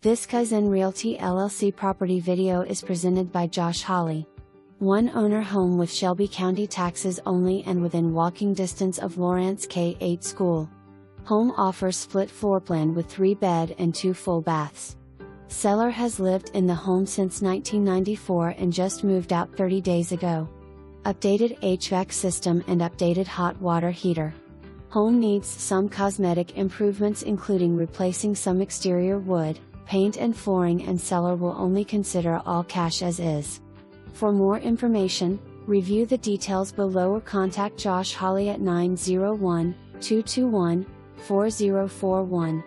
This Kaizen Realty LLC property video is presented by Josh Holley. One owner home with Shelby County Taxes Only and within walking distance of Lowrance K-8 school. Home offers split floor plan with 3-bed and 2 full baths. Seller has lived in the home since 1994 and just moved out 30 days ago. Updated HVAC system and updated hot water heater. Home needs some cosmetic improvements including replacing some exterior wood, paint and flooring, and seller will only consider all cash as is. For more information, review the details below or contact Josh Holley at 901-221-4041.